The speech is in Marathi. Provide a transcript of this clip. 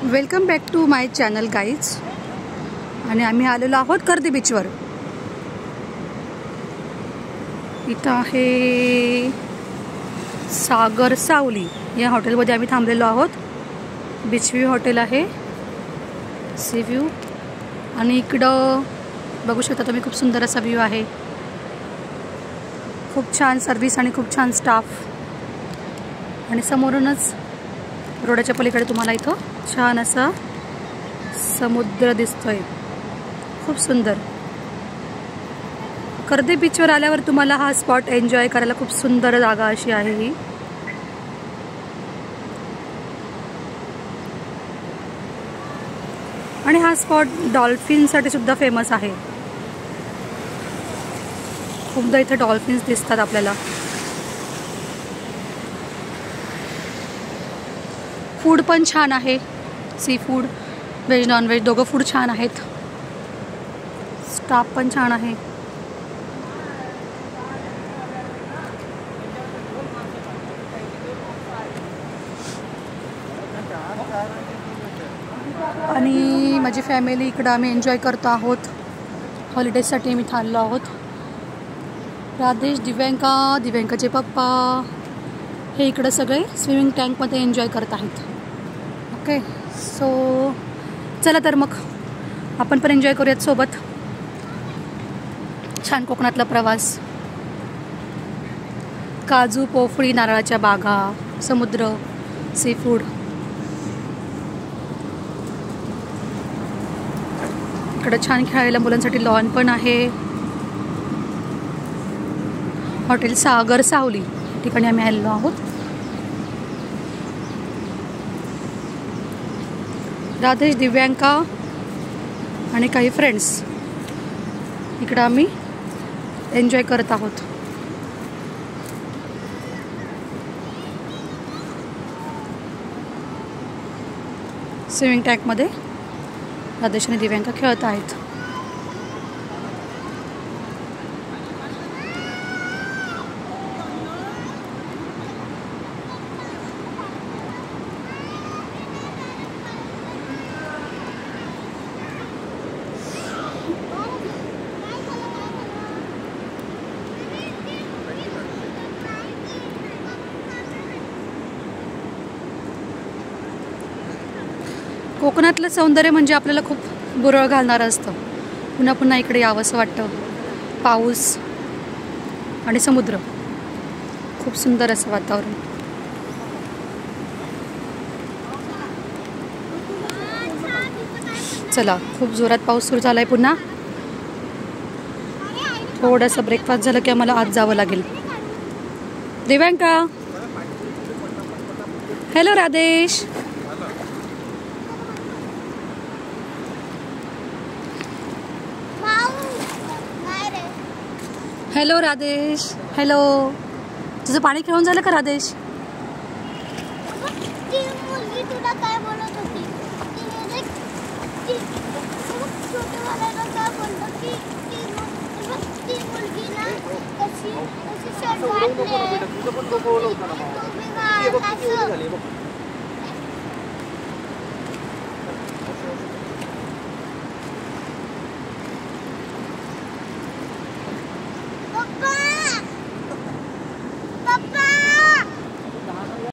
Welcome back to my channel guys. आणि आम्ही आलेलो आहोत कर्दी बीचवर. इथं आहे सागर सावली या हॉटेलमध्ये आम्ही थांबलेलो आहोत. बीच व्ह्यू हॉटेल आहे, सी व्ह्यू. आणि इकडं बघू शकता तुम्ही, खूप सुंदर असा व्ह्यू आहे. खूप छान सर्विस आणि खूप छान स्टाफ. आणि समोरूनच रोडाच्या पलीकडे तुम्हाला इथं छान असा समुद्र दिसतोय, खूप सुंदर. कर्दी बीचवर आल्यावर तुम्हाला हा स्पॉट एन्जॉय करायला खूप सुंदर जागा अशी आहे ही. आणि हा स्पॉट डॉल्फिनसाठी सुद्धा फेमस आहे. खूपदा इथे डॉल्फिन्स दिसतात आपल्याला. फूड पण छान आहे, sea food, veg non veg दोघं फूड छान आहेत. स्टाफ पण छान आहे. आणि माझी फॅमिली इकडं आम्ही एन्जॉय करतो आहोत. हॉलिडेजसाठी मी थांबलो आहोत. राधेश, दिव्यांकाचे पप्पा हे इकडं सगळे स्विमिंग टँकमध्ये एन्जॉय करत आहेत. ओके, सो चला तर मग आपण पण एन्जॉय करूयात सोबत. छान कोकणातला प्रवास, काजू, पोफळी, नारळाच्या बागा, समुद्र, सी फूड. इकडं छान खेळायला मुलांसाठी लॉन पण आहे. हॉटेल सागर सावली ठिकाणी आम्ही आलेलो आहोत. राधेश, दिव्यांका आणि काही फ्रेंड्स इकडं आम्ही एन्जॉय करत आहोत. स्विमिंग टँकमध्ये राधेश आणि दिव्यांका खेळत आहेत. कोकणातलं सौंदर्य म्हणजे आपल्याला खूप बुरळ घालणारं असतं. पुन्हा पुन्हा इकडे यावं असं वाटतं. पाऊस आणि समुद्र, खूप सुंदर असं वातावरण. चला, खूप जोरात पाऊस सुरू झाला आहे पुन्हा. थोडंसं ब्रेकफास्ट झालं की आम्हाला आत जावं लागेल. Divyanka, hello Radhesh. Hello Radhesh, hello. तुझं पाणी खेळून झालं का राधेश?